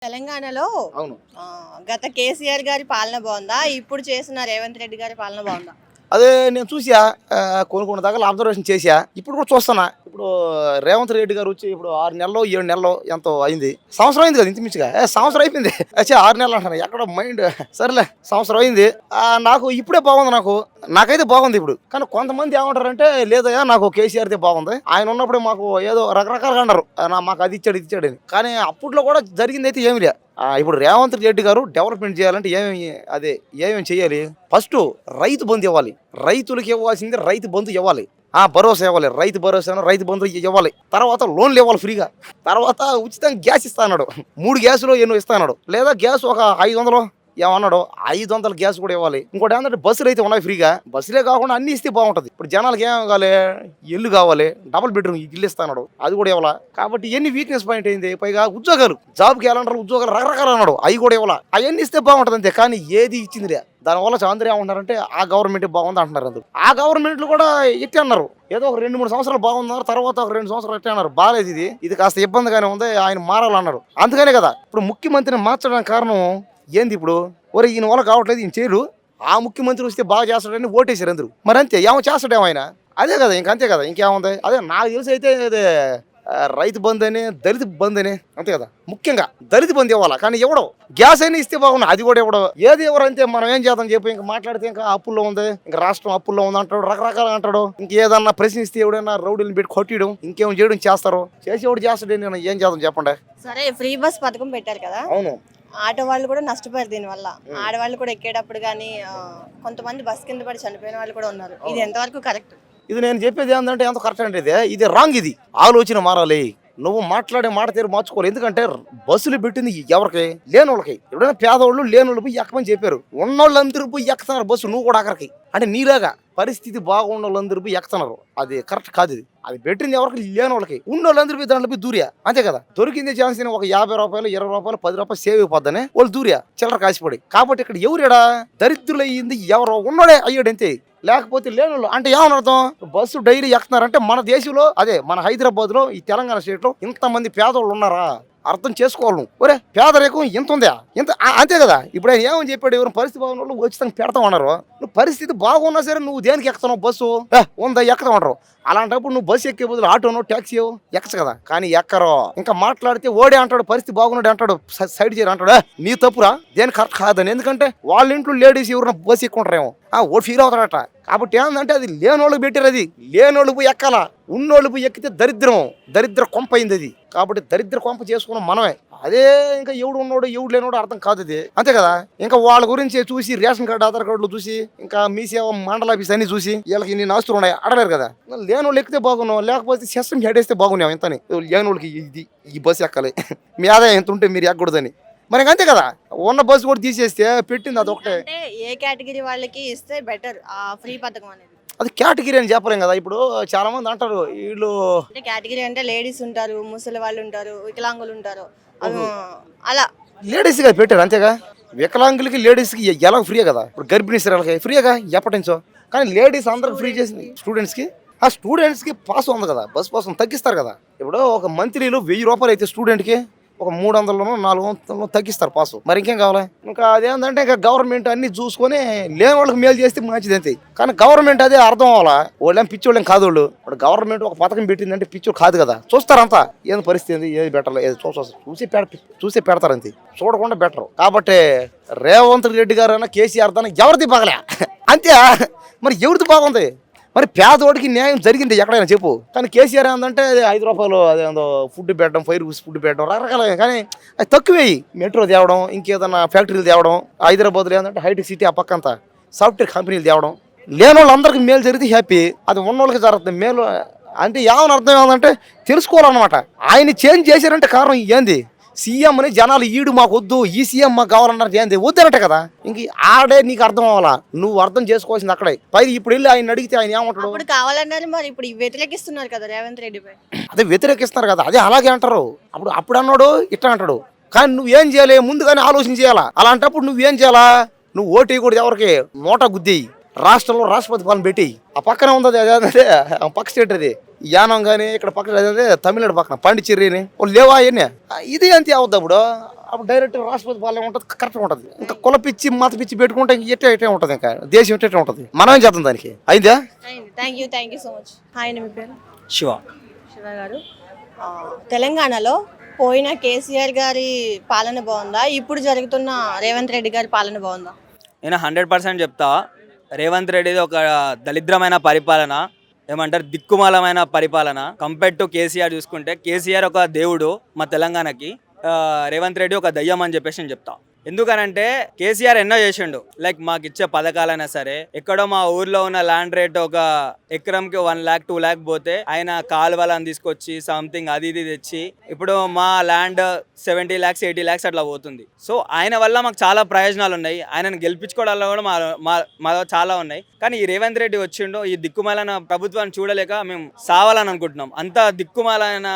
తెలంగాణలో అవును. గత కేసీఆర్ గారి పాలన బాగుందా? ఇప్పుడు చేసిన రేవంత్ రెడ్డి గారి పాలన బాగుందా? అదే నేను చూసా. కొన్ని దాకా అబ్జర్వేషన్ చేశా. ఇప్పుడు కూడా చూస్తున్నా. ఇప్పుడు రేవంత్ రెడ్డి గారు వచ్చి ఇప్పుడు 6 నెలల్లో 7 నెలల్లో ఎంతో అయింది. సంవత్సరం అయింది కదా ఇంచుమించుగా. సంవత్సరం అయిపోయింది. 6 నెలలు అంటాను ఎక్కడో మైండ్. సరేలే సంవత్సరం అయింది. నాకు ఇప్పుడే బాగుంది. నాకైతే బాగుంది ఇప్పుడు. కానీ కొంతమంది ఏమంటారంటే లేదయ్యా నాకు కేసీఆర్దే బాగుంది, ఆయన ఉన్నప్పుడే మాకు ఏదో రకరకాలుగా అన్నారు, మాకు అది ఇచ్చాడు ఇది ఇచ్చాడు అని. కానీ అప్పట్లో కూడా జరిగింది అయితే ఏమి లే. ఇప్పుడు రేవంత్ రెడ్డి గారు డెవలప్మెంట్ చేయాలంటే ఏమేమి చేయాలి? ఫస్ట్ రైతు బంధు ఇవ్వాలి. రైతులకు ఇవ్వాల్సింది రైతు బంధు ఇవ్వాలి. భరోసా ఇవ్వాలి. రైతు భరోసా రైతు బంధు ఇవ్వాలి. తర్వాత లోన్లు ఇవ్వాలి ఫ్రీగా. తర్వాత ఉచితంగా గ్యాస్ ఇస్తా అన్నాడు. 3 గ్యాసులు ఎన్నో ఇస్తా అన్నాడు. లేదా గ్యాస్ ఒక 500 ఏమన్నాడు, 500 గ్యాస్ కూడా ఇవ్వాలి. ఇంకోటి ఏంటంటే బస్సులు అయితే ఉన్నాయి ఫ్రీగా. బస్సులే కాకుండా అన్ని ఇస్తే బాగుంటుంది. ఇప్పుడు జనాలకి ఏం కావాలి? ఇల్లు కావాలి, డబుల్ బెడ్రూమ్ ఇల్లు ఇస్తాడు, అది కూడా ఇవ్వాలా. కాబట్టి ఎన్ని వీక్నెస్ పాయింట్ అయింది. పైగా ఉద్యోగాలు, జాబ్కి వెళ్ళంటారు, ఉద్యోగాలు రకరకాలు అన్నాడు, అవి కూడా ఇవ్వాలా. అవన్నీ ఇస్తే బాగుంటుంది అంతే. కానీ ఏది ఇచ్చిందిలే. దానివల్ల అందరూ ఏమంటారంటే ఆ గవర్నమెంట్ బాగుంది అంటున్నారు. అందుకు ఆ గవర్నమెంట్లు కూడా ఎట్టి అన్నారు, ఏదో ఒక 2-3 సంవత్సరాలు బాగున్నారు, తర్వాత ఒక 2 సంవత్సరాలు ఎట్టి అన్నారు. బాగాలేదు, ఇది కాస్త ఇబ్బందిగానే ఉంది, ఆయన మారాలన్నారు. అందుకనే కదా ఇప్పుడు ముఖ్యమంత్రిని మార్చడానికి కారణం ఏంది? ఇప్పుడు ఈయన వల్ల కావట్లేదు, ఈయన చేయరు, ఆ ముఖ్యమంత్రి వస్తే బాగా చేస్తాడని ఓటేశారు అందరూ. మరి అంతే, ఏమో చేస్తాడేమో ఆయన. అదే కదా, ఇంకంతే కదా, ఇంకేముంది? అదే నాకు తెలిసి అయితే అదే రైతు బంధు అని, దళిత బంధు అని, అంతే కదా. ముఖ్యంగా దళిత బంధు ఇవ్వాలా. కానీ ఎవడో గ్యాస్ అయినా ఇస్తే బాగున్నా, అది కూడా ఎవడో. ఏది ఎవరంతే మనం ఏం చేద్దాం చెప్పి. ఇంకా మాట్లాడితే ఇంకా అప్పుల్లో ఉంది, ఇంకా రాష్ట్రం అప్పుల్లో ఉంది అంటాడు, రకరకాలుగా అంటాడు. ఇంకేదన్నా ప్రశ్నిస్తే ఎవడైనా రౌడీని పెట్టి కొట్టియడం, ఇంకేం చేయడం చేస్తారు. చేసేవాడు చేస్తాడు, నేను ఏం చేద్దాం చెప్పండి. సరే, ఫ్రీ బస్ పథకం పెట్టారు కదా. అవును. ఆటో వాళ్ళు కూడా నష్టపోయారు దీనివల్ల. ఆడవాళ్ళు కూడా ఎక్కేటప్పుడు కానీ కొంతమంది బస్ కింద పడి చనిపోయిన వాళ్ళు కూడా ఉన్నారు. ఇది ఎంతవరకు కరెక్ట్? ఇది నేను చెప్పేది ఏంటంటే ఎంత కరెక్ట్ అంటే ఇది రాంగ్. ఇది ఆలోచన మారాలి. నువ్వు మాట్లాడే మాట తీరు మార్చుకోవాలి. ఎందుకంటే బస్సులు పెట్టింది ఎవరికి? లేనోళ్ళకి. ఎవరైనా పేదవాళ్ళు లేనోళ్ళు పోయి ఎక్కమని చెప్పారు. ఉన్నోళ్ళందరూ పోయి ఎక్కుతున్నారు బస్సు, నువ్వు కూడా అక్కడికి. అంటే నీలాగా పరిస్థితి బాగున్న వాళ్ళందరూ పోయి ఎక్కుతున్నారు. అది కరెక్ట్ కాదు. అది పెట్టింది ఎవరికి? లేనోళ్ళకి. ఉన్నోళ్ళందరూ పోయి దాంట్లో పోయి దూరియా, అంతే కదా. దొరికింది ఛాన్స్ ఒక 50 రూపాయలు 20 రూపాయలు 10 రూపాయలు సేవ్ అయిపోద్దని వాళ్ళు దూరియా, చిల్లర కాసిపడి. కాబట్టి ఇక్కడ ఎవరేడా దరిద్రులు అయ్యింది? ఎవరో ఉన్నోడే అయ్యాడు అంతే. లేకపోతే లేనోళ్ళు అంటే ఏమని అర్థం? బస్సు డైలీ ఎక్కుతున్నారంటే మన దేశంలో, అదే మన హైదరాబాద్ లో, ఈ తెలంగాణ స్టేట్ లో ఇంతమంది పేదోళ్ళు ఉన్నారా? అర్థం చేసుకోవాలి నువ్వు. ఒరే పేదరికం ఇంత ఉందా? ఇంత అంతే కదా. ఇప్పుడు ఆయన ఏమని చెప్పాడు? ఎవరు పరిస్థితి బాగున్న వాళ్ళు ఉచితంగా పెడతామన్నారు. నువ్వు పరిస్థితి బాగున్నా సరే నువ్వు దేనికి ఎక్కుతున్నావు? బస్సు ఉందా ఎక్కుతామన్నారు. అలాంటప్పుడు నువ్వు బస్సు ఎక్కే బదులు ఆటోనో ట్యాక్సీ ఎక్కచ్చు కదా. కానీ ఎక్కరో. ఇంకా మాట్లాడితే ఓడే అంటాడు, పరిస్థితి బాగున్నాడు అంటాడు, సైడ్ చేయరు అంటాడు. నీ తప్పురా, దేని కరెక్ట్ కాదని. ఎందుకంటే వాళ్ళ ఇంట్లో లేడీస్ ఎవరైనా బస్సు ఎక్కుంటారేమో, ఓ ఫీల్ అవుతాడట. కాబట్టి ఏంటంటే అది లేనోళ్ళకి పెట్టారు. అది లేనోళ్ళు పోయి ఎక్కాలా, ఉన్నోళ్ళు పోయి ఎక్కితే దరిద్ర కొంప అయింది అది. కాబట్టి దరిద్ర కొంప చేసుకున్నాం మనమే. అదే ఇంకా ఎవడు ఉన్నోడు ఎవడు లేనోడు అర్థం కాదు అది, అంతే కదా. ఇంకా వాళ్ళ గురించి చూసి రేషన్ కార్డు ఆధార్ కార్డులు చూసి, ఇంకా మీ సేవ మండల ఆఫీస్ అన్ని చూసి వీళ్ళకి ఇన్ని ఆస్తులు ఉన్నాయి అడలేరు కదా. లేనోళ్ళు ఎక్కితే బాగున్నావు, లేకపోతే సిస్టమ్ హెడేస్తే బాగున్నావు. ఇంతని లేనోళ్ళకి ఈ బస్సు ఎక్కాలి, మీ ఆదాయం ఎంత ఉంటే మీరు ఎక్కకూడదని. మరి అంతే కదా. ఉన్న బస్సు కూడా తీసేస్తే పెట్టింది అదొకటే. ఏ కేటగిరీ వాళ్ళకి ఇస్తే బెటర్ ఫ్రీ పథకం అనేది? అది కేటగిరీ అని చెప్పలేం కదా. ఇప్పుడు చాలా మంది అంటారు వీళ్ళు కేటగిరీ అంటే లేడీస్ ఉంటారు, ముసలి వాళ్ళు ఉంటారు, వికలాంగులు ఉంటారు, అలా లేడీస్ గా పెట్టారు అంతేగా. వికలాంగులకి లేడీస్కి ఎలా ఫ్రీ కదా. ఇప్పుడు గర్భిణీ స్త్రీలకి ఫ్రీగా ఎప్పటి నుంచో. కానీ లేడీస్ అందరికి ఫ్రీ చేసింది స్టూడెంట్స్కి. ఆ స్టూడెంట్స్కి పాస్ ఉంది కదా, బస్ పాస్ తగ్గిస్తారు కదా. ఇప్పుడు ఒక మంత్లీలో 1000 రూపాయలు అయితే స్టూడెంట్కి ఒక 300లోనో 400లో తగ్గిస్తారు పాసు. మరి ఇంకేం కావాలి? ఇంకా అదేంటంటే ఇంకా గవర్నమెంట్ అన్ని చూసుకొని లేని వాళ్ళకి మేలు చేస్తే మంచిది అంతే. కానీ గవర్నమెంట్ అదే అర్థం అవ్వాలా. వాళ్ళేం పిచ్చోళ్ళేం కాదు. వాళ్ళు ఇప్పుడు గవర్నమెంట్ ఒక పథకం పెట్టిందంటే పిచ్చోళ్ళు కాదు కదా. చూస్తారంతా ఏది పరిస్థితి ఏంది, ఏది బెటర్, ఏది చూసి పెడతారు అంతే, చూడకుండా బెటర్. కాబట్టి రేవంత్ రెడ్డి గారు అయినా కేసీఆర్ దాన్ని ఎవరిది బాగలే అంతే. మరి ఎవరిది బాగుంది? మరి పేదోడికి న్యాయం జరిగింది ఎక్కడైనా చెప్పు. కానీ కేసీఆర్ ఏంటంటే 5 రూపాయలు అదేందో ఫుడ్ పెట్టడం, ఫైర్ ఫుడ్ పెట్టడం రకరకాల. కానీ అది తక్కువే. మెట్రో తేవడం, ఇంకేదన్నా ఫ్యాక్టరీలు తేవడం, హైదరాబాద్లో ఏంటంటే హైటెక్ సిటీ ఆ పక్కంతా సాఫ్ట్వేర్ కంపెనీలు తేవడం. లేని వాళ్ళందరికీ మేలు జరిగితే హ్యాపీ, అది ఉన్న వాళ్ళకి జరుగుతుంది మేలు. అంటే ఏమని అర్థం ఏమందంటే తెలుసుకోవాలన్నమాట. ఆయన చేంజ్ చేశారంటే కారణం ఏంది? సీఎం అని జనాలు ఈడు మాకు వద్దు, ఈ సీఎం మాకు కావాలన్నారు, ఏంది వద్దనట్టే కదా. ఇంక ఆడే నీకు అర్థం అవ్వాలా, నువ్వు అర్థం చేసుకోవాల్సింది అక్కడే. పైగా ఇప్పుడు వెళ్ళి ఆయన అడిగితే ఆయన ఏమంటాడు? ఇప్పుడు కావాలన్నారు, మరి ఇప్పుడు వ్యతిరేకిస్తున్నారు కదా రేవంత్ రెడ్డిపై. అదే వ్యతిరేకిస్తున్నారు కదా, అదే అలాగే అంటారు. అప్పుడు అన్నాడు ఇట్లా అంటాడు. కానీ నువ్వేం చేయాలి? ముందుగానే ఆలోచన చేయాలా. అలాంటప్పుడు నువ్వేం చేయాలా? నువ్వు ఓటు వేయకూడదు ఎవరికి, నోటా గుద్ది. రాష్ట్రంలో రాష్ట్రపతి పాలన పెట్టి ఆ పక్కనే ఉంది అదే పక్క స్టేట్ అది యానం కానీ, ఇక్కడ పక్కన అదే తమిళనాడు పక్కన పాండిచ్చేరి అని లేవా అవన్నీ. ఇది అంతే అవుద్ది. అప్పుడు అప్పుడు డైరెక్ట్ రాష్ట్రపతి పాలన ఉంటుంది, కరెక్ట్గా ఉంటుంది. ఇంకా కుల పిచ్చి మత పిచ్చి పెట్టుకుంటే ఎట్టే ఉంటుంది, ఇంకా దేశం ఎట్టే ఉంటుంది. మనమేం చేద్దాం దానికి. అయిందా? Thank you so much. Hi అండి, మీ పేరు? శివ. శివ గారు, తెలంగాణలో పోయిన కేసీఆర్ గారి పాలన బాగుందా, ఇప్పుడు జరుగుతున్న రేవంత్ రెడ్డి గారి పాలన బాగుందా? నేను 100% చెప్తా. రేవంత్ రెడ్డిది ఒక దరిద్రమైన పరిపాలన, ఏమంటారు దిక్కుమాలమైన పరిపాలన. కంపేర్ టు కేసీఆర్ చూసుకుంటే కేసీఆర్ ఒక దేవుడు మా తెలంగాణకి, రేవంత్ రెడ్డి ఒక దయ్యం అని చెప్పేసి నేను చెప్తా. ఎందుకనంటే కేసీఆర్ ఎన్నో చేసిండు. లైక్ మాకు ఇచ్చే పథకాలైనా సరే, ఎక్కడో మా ఊర్లో ఉన్న ల్యాండ్ రేట్ ఒక ఎకరంకి 1 lakh 2 lakh పోతే ఆయన కాలువలను తీసుకొచ్చి సంథింగ్ అది ఇది తెచ్చి ఇప్పుడు మా ల్యాండ్ 70 lakhs 80 lakhs అట్లా పోతుంది. సో ఆయన వల్ల మాకు చాలా ప్రయోజనాలు ఉన్నాయి. ఆయనను గెలిపించుకోవడంలో కూడా మా చాలా ఉన్నాయి. కానీ ఈ రేవంత్ రెడ్డి వచ్చిండు, ఈ దిక్కుమాలైన ప్రభుత్వాన్ని చూడలేక మేము సావాలని అనుకుంటున్నాం. అంత దిక్కుమాలైన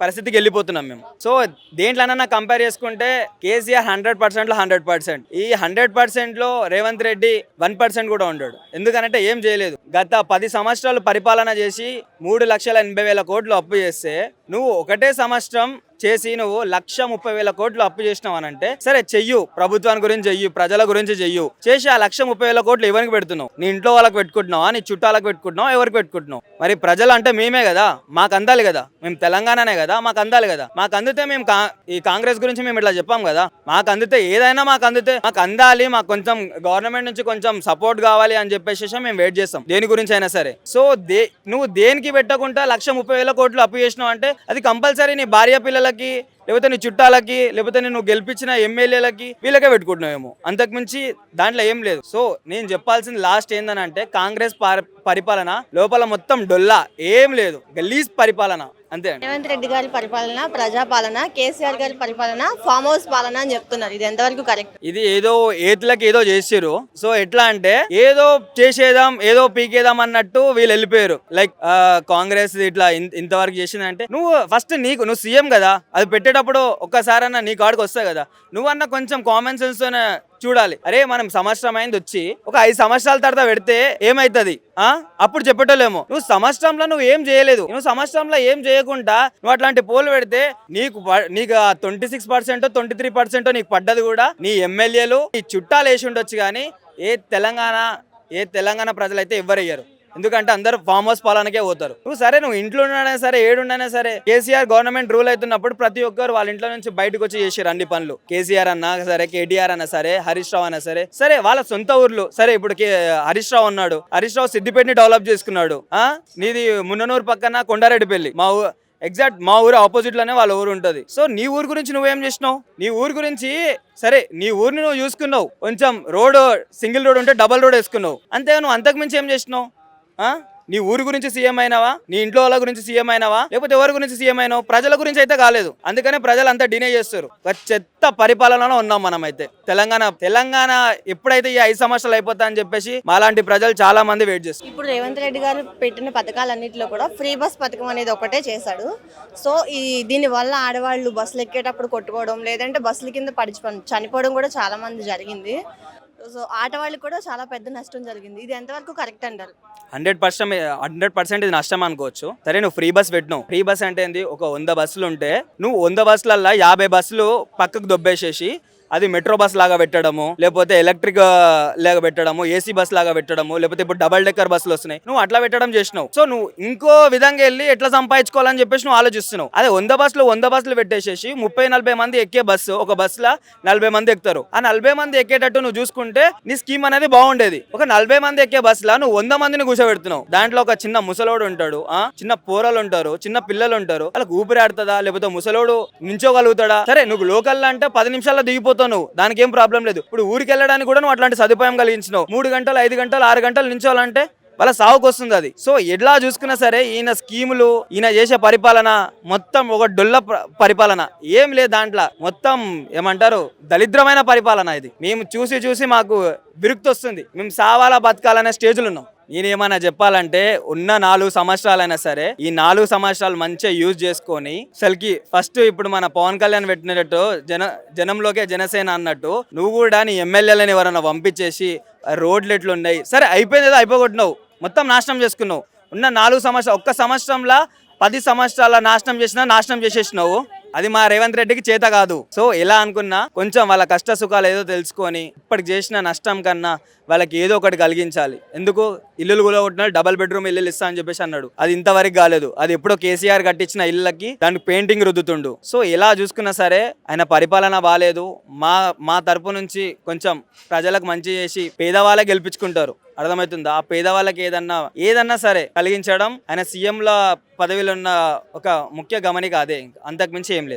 పరిస్థితికి వెళ్ళిపోతున్నాం మేము. సో దేంట్లోనైనా కంపేర్ చేసుకుంటే కేసీఆర్ 100% 100%. ఈ 100% లో రేవంత్ రెడ్డి 1% కూడా ఉన్నాడు. ఎందుకంటే ఏం చేయలేదు. గత 10 సంవత్సరాలు పరిపాలన చేసి 3,80,000 కోట్లు అప్పు చేస్తే నువ్వు ఒకటే సంవత్సరం చేసి నువ్వు 1,30,000 కోట్లు అప్పు చేసినావు అని అంటే సరే చెయ్యు, ప్రభుత్వాన్ని గురించి చెయ్యు, ప్రజల గురించి చెయ్యు. చేసి ఆ 1,30,000 కోట్లు ఎవరికి పెడుతున్నావు? నీ ఇంట్లో వాళ్ళకి పెట్టుకుంటున్నావా, నీ చుట్టాలకు పెట్టుకుంటున్నావు, ఎవరికి పెట్టుకుంటున్నావు? మరి ప్రజలు అంటే మేమే కదా, మాకు అందాలి కదా, మేము తెలంగాణనే కదా, మాకు అందాలి కదా. మాకు అందితే మేము ఈ కాంగ్రెస్ గురించి మేము ఇట్లా చెప్పాం కదా, మాకు అందితే ఏదైనా మాకు అందితే మాకు అందాలి, మాకు కొంచెం గవర్నమెంట్ నుంచి కొంచెం సపోర్ట్ కావాలి అని చెప్పేసి మేము వెయిట్ చేస్తాం దేని గురించి అయినా సరే. సో నువ్వు దేనికి పెట్టకుండా 1,30,000 కోట్లు అప్పు చేసినావు అంటే అది కంపల్సరీ నీ భార్య పిల్లలకి, లేకపోతే నీ చుట్టాలకి, లేకపోతే నువ్వు గెలిపించిన ఎమ్మెల్యేలకి, వీళ్ళకే పెట్టుకుంటున్నావేమో. అంతకుమించి దాంట్లో ఏం లేదు. సో నేను చెప్పాల్సింది లాస్ట్ ఏందనంటే కాంగ్రెస్ పరిపాలన లోపల మొత్తం డొల్లా, ఏం లేదు, గలీజ్ పరిపాలన అంతే. రేవంత్ రెడ్డి గారి పరిపాలన ప్రజాపాలన, కేసీఆర్ గారి పరిపాలన ఫామ్ హౌస్ పాలన అని చెప్తున్నారు. ఇది ఎంతవరకు కరెక్ట్? ఇది ఏదో ఏతులకి ఏదో చేసిరు. సో ఎట్లా అంటే ఏదో చేసేదాం, ఏదో పీకేదాం అన్నట్టు వీళ్ళు వెళ్ళిపోయారు. లైక్ కాంగ్రెస్ ఇట్లా ఇంతవరకు చేసిందంటే నువ్వు ఫస్ట్ నువ్వు సీఎం కదా, అది పెట్టేటప్పుడు ఒక్కసారన్నా నీ కాడికి వస్తాయి కదా, నువ్వన్నా కొంచెం కామన్ సెన్స్ తోనే చూడాలి. అరే మనం సంవత్సరం అయింది వచ్చి ఒక 5 సంవత్సరాల తర్వాత పెడితే ఏమైతుంది అప్పుడు చెప్పటలేమో. నువ్వు సంవత్సరంలో నువ్వు ఏం చేయలేదు, నువ్వు సంవత్సరంలో ఏం చేయకుండా నువ్వు అట్లాంటి పోలు పెడితే నీకు 26% 23% నీకు పడ్డది కూడా నీ ఎమ్మెల్యేలు, నీ చుట్టాలు వేసి ఉండొచ్చు. కానీ ఏ తెలంగాణ ప్రజలైతే ఎవ్వరయ్యారు. ఎందుకంటే అందరూ ఫామ్ హౌస్ పాలనకే పోతారు. నువ్వు ఇంట్లో ఉన్నా సరే, ఏడున్నా సరే, కేసీఆర్ గవర్నమెంట్ రూల్ అవుతున్నప్పుడు ప్రతి ఒక్కరు వాళ్ళ ఇంట్లో నుంచి బయటకు వచ్చి చేసారు అన్ని పనులు. కేసీఆర్ అన్నా సరే, కేటీఆర్ అన్నా సరే, హరీష్ రావు అన్నా సరే వాళ్ళ సొంత ఊర్లు. సరే ఇప్పుడు హరీష్ రావు ఉన్నాడు, హరీష్ రావు సిద్దిపేటని డెవలప్ చేసుకున్నాడు. నీది మున్ననూరు పక్కన కొండారెడ్డిపల్లి, ఎగ్జాక్ట్ మా ఊరు ఆపోజిట్ లోనే వాళ్ళ ఊరు ఉంటది. సో నీ ఊరు గురించి నువ్వేం చేసినావు? నీ ఊరు గురించి సరే నీ ఊరిని నువ్వు చూసుకున్నావు, కొంచెం రోడ్ సింగిల్ రోడ్ ఉంటే డబల్ రోడ్ వేసుకున్నావు అంతే. నువ్వు అంతకు మించి ఏం చేసినావు? నీ ఊరి గురించి సీఎం అయినావా, నీ ఇంట్లో వాళ్ళ గురించి సీఎం అయినావా, లేకపోతే ఎవరి గురించి సీఎం అయినావు? ప్రజల గురించి అయితే కాలేదు. అందుకనే ప్రజలు అంతా డినే చేస్తారు. చెత్త పరిపాలనలో ఉన్నాం మనమైతే. తెలంగాణ ఎప్పుడైతే ఈ 5 సంవత్సరాలు అయిపోతా అని చెప్పేసి మాలాంటి ప్రజలు చాలా మంది వెయిట్ చేస్తారు. ఇప్పుడు రేవంత్ రెడ్డి గారు పెట్టిన పథకాలన్నింటిలో కూడా ఫ్రీ బస్ పథకం అనేది ఒకటే చేశాడు. సో దీని వల్ల ఆడవాళ్ళు బస్సులు ఎక్కేటప్పుడు కొట్టుకోవడం, లేదంటే బస్సుల కింద చనిపోవడం కూడా చాలా మంది జరిగింది. సో ఆటవాళ్ళకి కూడా చాలా పెద్ద నష్టం జరిగింది. ఇది ఎంతవరకు కరెక్ట్ అంటారు? 100% ఇది నష్టం అనుకోవచ్చు. సరే నువ్వు ఫ్రీ బస్ పెట్టినావు. ఫ్రీ బస్ అంటే ఏంది? ఒక 100 బస్సులు ఉంటే నువ్వు 100 బస్సులల్లో 50 బస్సులు పక్కకు దొబ్బేసేసి అది మెట్రో బస్ లాగా పెట్టడము, లేకపోతే ఎలక్ట్రిక్ లాగా పెట్టడము, ఏసీ బస్ లాగా పెట్టడము, లేకపోతే ఇప్పుడు డబల్ డెక్కర్ బస్సులు వస్తున్నాయి, నువ్వు అట్లా పెట్టడం చేసినావు. సో నువ్వు ఇంకో విధంగా వెళ్ళి ఎట్లా సంపాదించుకోవాలని చెప్పేసి నువ్వు ఆలోచిస్తున్నావు. అదే 100 బస్సులు పెట్టేసేసి 30-40 మంది ఎక్కే బస్సు, ఒక బస్సులో 40 మంది ఎక్కుతారు. ఆ 40 మంది ఎక్కేటట్టు నువ్వు చూసుకుంటే నీ స్కీమ్ అనేది బాగుండేది. ఒక 40 మంది ఎక్కే బస్సులో నువ్వు 100 మందిని కూర్చోబెడుతున్నావు. దాంట్లో ఒక చిన్న ముసలోడు ఉంటాడు, చిన్న పోరలు ఉంటారు, చిన్న పిల్లలు ఉంటారు. వాళ్ళకి ఊపిరి ఆడుతుందా, లేకపోతే ముసలోడు నించోగలుగుతాడా? సరే నువ్వు లోకల్లో అంటే 10 నిమిషాల్లో దిగిపోతావు, దానికి ఏం ప్రాబ్లం లేదు. ఇప్పుడు ఊరికి వెళ్ళడానికి కూడా నువ్వు అట్లాంటి సదుపాయం కలిగించినావు. 3 గంటలు 5 గంటలు 6 గంటలు నించోవాలంటే వాళ్ళ సావుకు వస్తుంది అది. సో ఎట్లా చూసుకున్నా సరే ఈయన స్కీములు, ఈయన చేసే పరిపాలన మొత్తం ఒక డొల్ల పరిపాలన, ఏం లేదు దాంట్లో. మొత్తం ఏమంటారు దరిద్రమైన పరిపాలన ఇది. మేము చూసి మాకు విరుక్తి వస్తుంది. మేము సావాలా బతకాలనే స్టేజ్లు ఉన్నాం. నేనేమన్నా చెప్పాలంటే ఉన్న 4 సంవత్సరాలైనా సరే ఈ 4 సంవత్సరాలు మంచిగా యూజ్ చేసుకొని అసలుకి ఫస్ట్ ఇప్పుడు మన పవన్ కళ్యాణ్ పెట్టినట్టు జనంలోకే జనసేన అన్నట్టు నువ్వు కూడా నీ ఎమ్మెల్యేలని ఎవరన్నా పంపించేసి రోడ్లు ఎట్లున్నాయి సరే అయిపోయింది ఏదో అయిపోగొట్టినావు, మొత్తం నాశనం చేసుకున్నావు. ఉన్న 4 సంవత్సరాలు ఒక్క సంవత్సరంలో 10 సంవత్సరాల నాశనం చేసేసినావు. అది మా రేవంత్ రెడ్డికి చేత కాదు. సో ఎలా అనుకున్నా కొంచెం వాళ్ళ కష్ట సుఖాలు ఏదో తెలుసుకొని ఇప్పటికి చేసిన నష్టం కన్నా వాళ్ళకి ఏదో ఒకటి కలిగించాలి. ఎందుకు ఇల్లులు కూడా కొట్టిన డబల్ బెడ్రూమ్ ఇల్లులు ఇస్తా అని చెప్పేసి అన్నాడు. అది ఇంతవరకు కాలేదు. అది ఎప్పుడో కేసీఆర్ కట్టించిన ఇళ్ళకి దానికి పెయింటింగ్ రుద్దుతుండు. సో ఎలా చూసుకున్నా సరే ఆయన పరిపాలన బాగాలేదు. మా తరపు నుంచి కొంచెం ప్రజలకు మంచి చేసి పేదవాళ్ళే గెలిపించుకుంటారు. అర్థమవుతుందా? ఆ పేదవాళ్ళకి ఏదన్నా సరే కలిగించడం ఆయన సీఎంల పదవిలో ఉన్న ఒక ముఖ్య గమనిక అదే, అంతకు మించి ఏం లేదు.